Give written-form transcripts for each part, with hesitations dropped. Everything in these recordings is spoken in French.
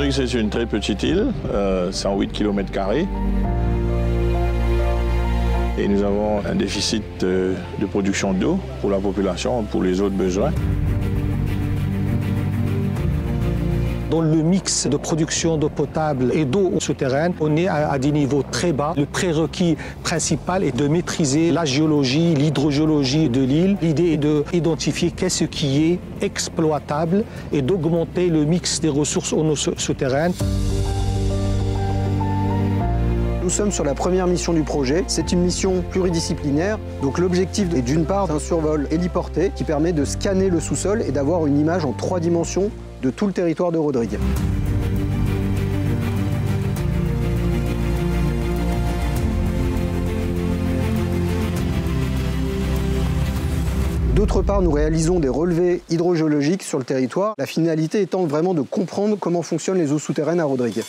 Rodrigue, c'est une très petite île, 108 km². Et nous avons un déficit de production d'eau pour la population, pour les autres besoins. Dans le mix de production d'eau potable et d'eau souterraine, on est à des niveaux très bas. Le prérequis principal est de maîtriser la géologie, l'hydrogéologie de l'île. L'idée est d'identifier qu'est-ce qui est exploitable et d'augmenter le mix des ressources en eau souterraine. Nous sommes sur la première mission du projet. C'est une mission pluridisciplinaire. Donc l'objectif est d'une part d'un survol héliporté qui permet de scanner le sous-sol et d'avoir une image en 3 dimensions de tout le territoire de Rodrigue. D'autre part, nous réalisons des relevés hydrogéologiques sur le territoire, la finalité étant vraiment de comprendre comment fonctionnent les eaux souterraines à Rodrigue.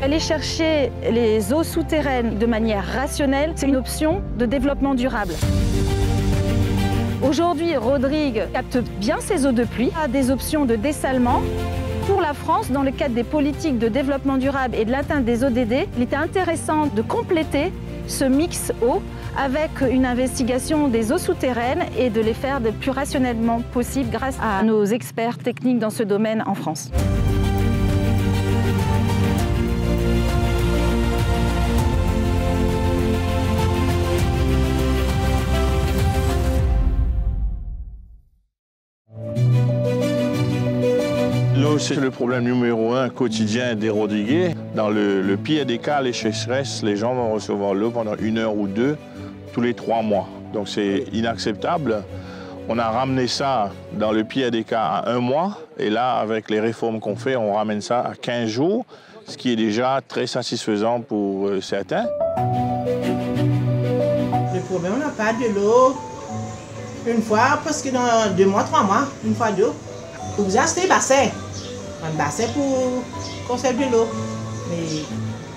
Aller chercher les eaux souterraines de manière rationnelle, c'est une option de développement durable. Aujourd'hui, Rodrigue capte bien ses eaux de pluie, a des options de dessalement. Pour la France, dans le cadre des politiques de développement durable et de l'atteinte des ODD, il était intéressant de compléter ce mix eau avec une investigation des eaux souterraines et de les faire le plus rationnellement possible grâce à nos experts techniques dans ce domaine en France. L'eau, c'est le problème numéro 1 quotidien des Rodriguais. Dans le pire des cas, les sécheresses, les gens vont recevoir l'eau pendant 1 heure ou 2 tous les 3 mois. Donc c'est inacceptable. On a ramené ça, dans le pire des cas, à 1 mois. Et là, avec les réformes qu'on fait, on ramène ça à 15 jours, ce qui est déjà très satisfaisant pour certains. Le problème, on n'a pas de l'eau une fois, parce que dans 2 mois, 3 mois, une fois d'eau. Vous achetez un bassin pour conserver de l'eau, mais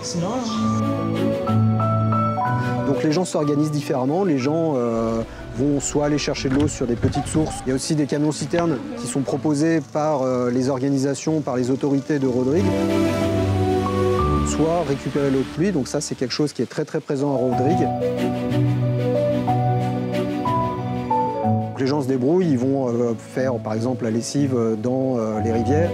sinon... Donc les gens s'organisent différemment, les gens vont soit aller chercher de l'eau sur des petites sources. Il y a aussi des camions-citernes qui sont proposés par les organisations, par les autorités de Rodrigue. Soit récupérer l'eau de pluie, donc ça c'est quelque chose qui est très présent à Rodrigue. Les gens se débrouillent, ils vont faire par exemple la lessive dans les rivières.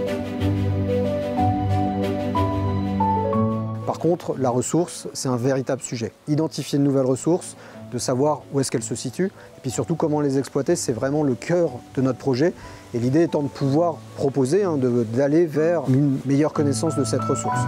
Par contre, la ressource, c'est un véritable sujet. Identifier de nouvelles ressources, de savoir où est-ce qu'elles se situent, et puis surtout comment les exploiter, c'est vraiment le cœur de notre projet. Et l'idée étant de pouvoir proposer, d'aller vers une meilleure connaissance de cette ressource.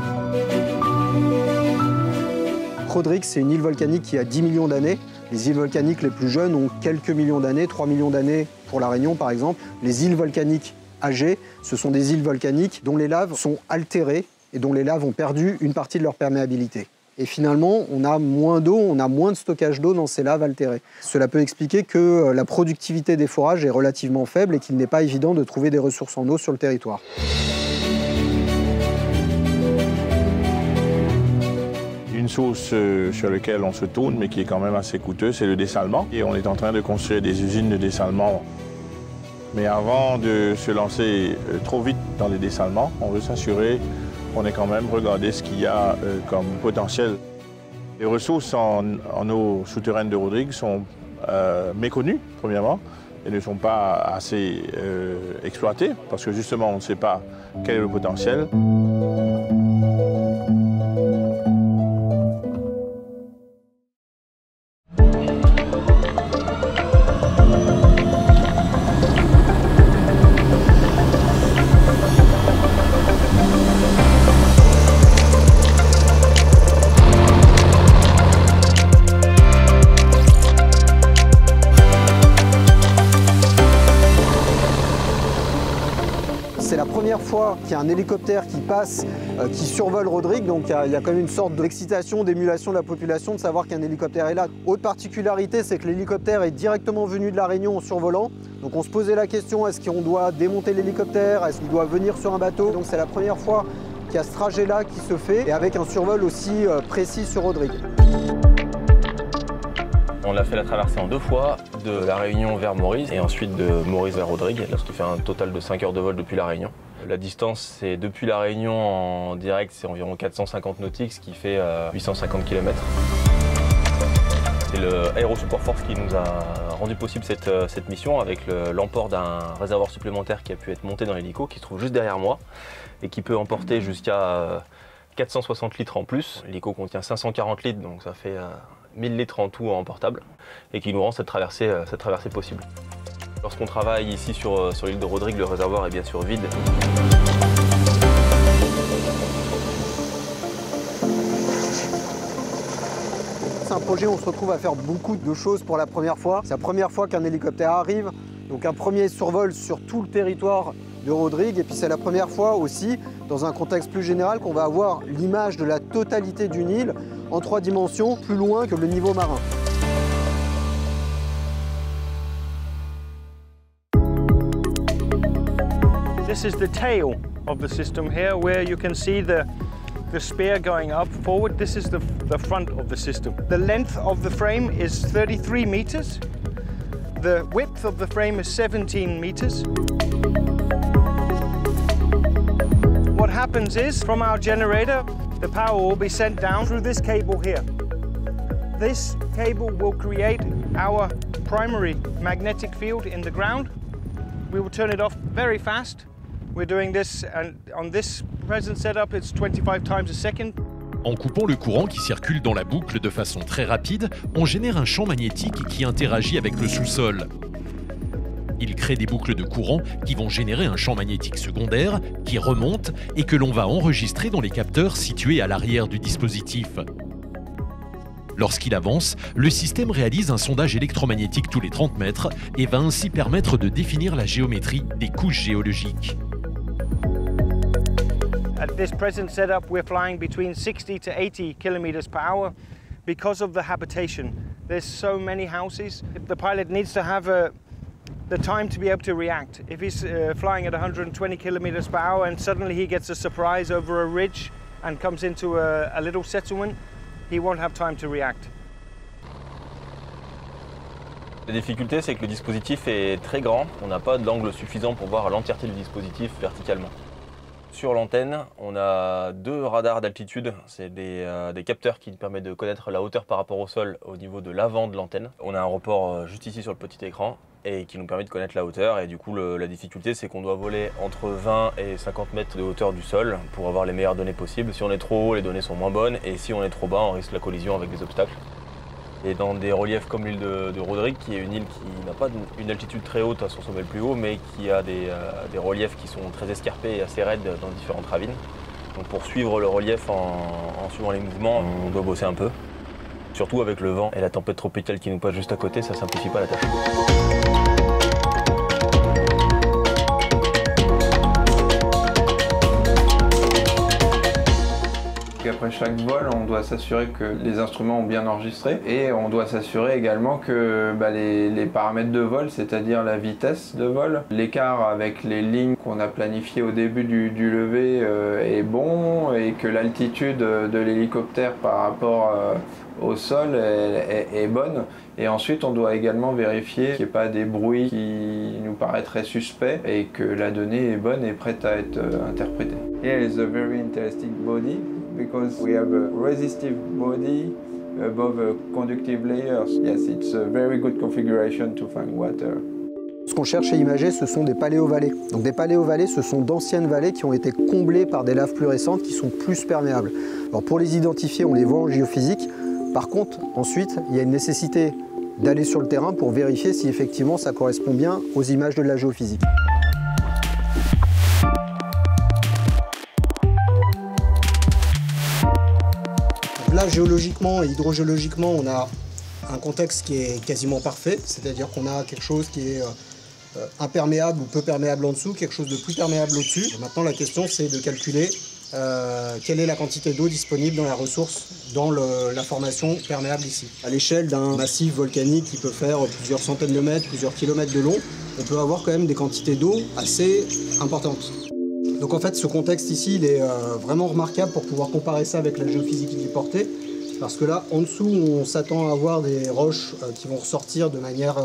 Rodrigue, c'est une île volcanique qui a 10 millions d'années. Les îles volcaniques les plus jeunes ont quelques millions d'années, 3 millions d'années pour La Réunion par exemple. Les îles volcaniques âgées, ce sont des îles volcaniques dont les laves sont altérées et dont les laves ont perdu une partie de leur perméabilité. Et finalement, on a moins d'eau, on a moins de stockage d'eau dans ces laves altérées. Cela peut expliquer que la productivité des forages est relativement faible et qu'il n'est pas évident de trouver des ressources en eau sur le territoire. Une source sur laquelle on se tourne, mais qui est quand même assez coûteuse, c'est le dessalement. Et on est en train de construire des usines de dessalement. Mais avant de se lancer trop vite dans les dessalements, on veut s'assurer qu'on ait quand même regardé ce qu'il y a comme potentiel. Les ressources en eau souterraine de Rodrigue sont méconnues, premièrement, et ne sont pas assez exploitées, parce que justement, on ne sait pas quel est le potentiel. C'est la première fois qu'il y a un hélicoptère qui passe, qui survole Rodrigue, donc il y a quand même une sorte d'excitation, d'émulation de la population de savoir qu'un hélicoptère est là. Autre particularité, c'est que l'hélicoptère est directement venu de La Réunion en survolant. Donc on se posait la question, est-ce qu'on doit démonter l'hélicoptère, est-ce qu'il doit venir sur un bateau? Donc c'est la première fois qu'il y a ce trajet-là qui se fait, et avec un survol aussi précis sur Rodrigue. On a fait la traversée en 2 fois, de La Réunion vers Maurice et ensuite de Maurice vers Rodrigue, ce qui fait un total de 5 heures de vol depuis La Réunion. La distance, c'est depuis La Réunion en direct, c'est environ 450 nautiques, ce qui fait 850 km. C'est le Aero Support Force qui nous a rendu possible cette mission avec l'emport d'un réservoir supplémentaire qui a pu être monté dans l'hélico, qui se trouve juste derrière moi et qui peut emporter jusqu'à 460 litres en plus. L'hélico contient 540 litres, donc ça fait 1000 litres en tout en portable et qui nous rend cette traversée possible. Lorsqu'on travaille ici sur l'île de Rodrigue, le réservoir est bien sûr vide. C'est un projet où on se retrouve à faire beaucoup de choses pour la première fois. C'est la première fois qu'un hélicoptère arrive, donc un premier survol sur tout le territoire de Rodrigue. Et puis c'est la première fois aussi, dans un contexte plus général, qu'on va avoir l'image de la totalité d'une île en 3 dimensions, plus loin que le niveau marin. This is the tail of the system here, where you can see the spear going up forward. This is the front of the system. The length of the frame is 33 meters. The width of the frame is 17 meters. What happens is, from our generator, the power will be sent down through this cable here. This cable will create our primary magnetic field in the ground. We will turn it off very fast. We're doing this, and on this present setup, it's 25 times a second. En coupant le courant qui circule dans la boucle de façon très rapide, on génère un champ magnétique qui interagit avec le sous-sol. Il crée des boucles de courant qui vont générer un champ magnétique secondaire qui remonte et que l'on va enregistrer dans les capteurs situés à l'arrière du dispositif. Lorsqu'il avance, le système réalise un sondage électromagnétique tous les 30 mètres et va ainsi permettre de définir la géométrie des couches géologiques. At this present setup, we're flying between 60 to 80 kilometers per hour because of the habitation. There's so many houses. The pilot needs to have the time to be able to react. If he's flying at 120 kilometers per hour and suddenly he gets a surprise over a ridge and comes into a little settlement, he won't have time to react. La difficulté, c'est que le dispositif est très grand. On n'a pas d'angle suffisant pour voir l'entièreté du dispositif verticalement. Sur l'antenne, on a 2 radars d'altitude. C'est des capteurs qui nous permettent de connaître la hauteur par rapport au sol au niveau de l'avant de l'antenne. On a un report juste ici sur le petit écran et qui nous permet de connaître la hauteur. Et du coup, la difficulté, c'est qu'on doit voler entre 20 et 50 mètres de hauteur du sol pour avoir les meilleures données possibles. Si on est trop haut, les données sont moins bonnes. Et si on est trop bas, on risque la collision avec des obstacles. Et dans des reliefs comme l'île de Rodrigue, qui est une île qui n'a pas une altitude très haute à son sommet le plus haut, mais qui a des reliefs qui sont très escarpés et assez raides dans différentes ravines. Donc pour suivre le relief en suivant les mouvements, on doit bosser un peu. Surtout avec le vent et la tempête tropicale qui nous passe juste à côté, ça ne simplifie pas la tâche. Après chaque vol, on doit s'assurer que les instruments ont bien enregistré et on doit s'assurer également que les paramètres de vol, c'est-à-dire la vitesse de vol, l'écart avec les lignes qu'on a planifiées au début du lever est bon et que l'altitude de l'hélicoptère par rapport au sol est bonne. Et ensuite, on doit également vérifier qu'il n'y ait pas des bruits qui nous paraîtraient suspects et que la donnée est bonne et prête à être interprétée. Here is a very interesting body because we have a resistive body above a conductive layers. Yes, it's a very good configuration to find water. Ce qu'on cherche à imager, ce sont des paléovallées. Donc des paléovallées, ce sont d'anciennes vallées qui ont été comblées par des laves plus récentes qui sont plus perméables. Alors pour les identifier, on les voit en géophysique. Par contre, ensuite, il y a une nécessité d'aller sur le terrain pour vérifier si effectivement ça correspond bien aux images de la géophysique. Là, géologiquement et hydrogéologiquement, on a un contexte qui est quasiment parfait, c'est-à-dire qu'on a quelque chose qui est imperméable ou peu perméable en dessous, quelque chose de plus perméable au-dessus. Maintenant, la question, c'est de calculer quelle est la quantité d'eau disponible dans la ressource, dans la formation perméable ici. À l'échelle d'un massif volcanique qui peut faire plusieurs centaines de mètres, plusieurs kilomètres de long, on peut avoir quand même des quantités d'eau assez importantes. Donc en fait, ce contexte ici, il est vraiment remarquable pour pouvoir comparer ça avec la géophysique héliportée. Parce que là, en dessous, on s'attend à avoir des roches qui vont ressortir de manière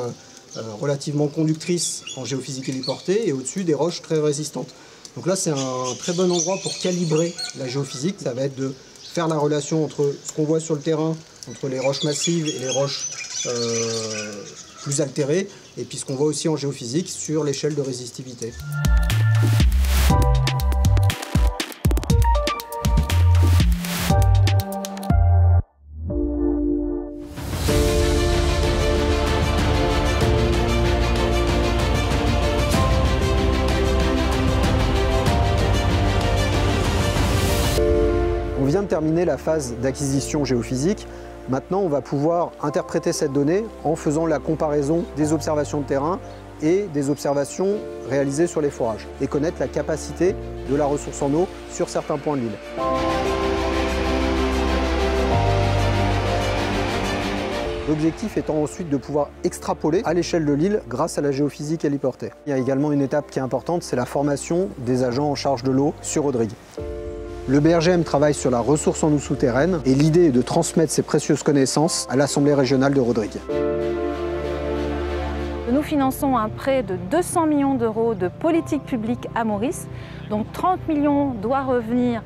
relativement conductrice en géophysique héliportée, et au-dessus, des roches très résistantes. Donc là, c'est un très bon endroit pour calibrer la géophysique. Ça va être de faire la relation entre ce qu'on voit sur le terrain, entre les roches massives et les roches plus altérées, et puis ce qu'on voit aussi en géophysique sur l'échelle de résistivité. On vient de terminer la phase d'acquisition géophysique. Maintenant, on va pouvoir interpréter cette donnée en faisant la comparaison des observations de terrain et des observations réalisées sur les forages et connaître la capacité de la ressource en eau sur certains points de l'île. L'objectif étant ensuite de pouvoir extrapoler à l'échelle de l'île grâce à la géophysique héliportée. Il y a également une étape qui est importante, c'est la formation des agents en charge de l'eau sur Rodrigue. Le BRGM travaille sur la ressource en eau souterraine et l'idée est de transmettre ces précieuses connaissances à l'Assemblée régionale de Rodrigue. Nous finançons un prêt de 200 millions d'euros de politique publique à Maurice. Donc 30 millions doit revenir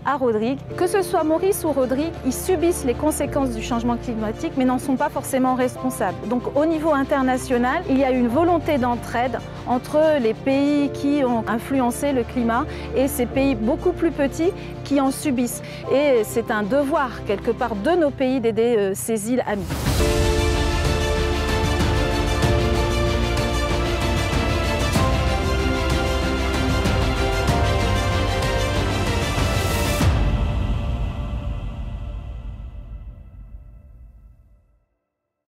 à Rodrigue. Que ce soit Maurice ou Rodrigue, ils subissent les conséquences du changement climatique mais n'en sont pas forcément responsables. Donc au niveau international, il y a une volonté d'entraide entre les pays qui ont influencé le climat et ces pays beaucoup plus petits qui en subissent. Et c'est un devoir quelque part de nos pays d'aider ces îles amies.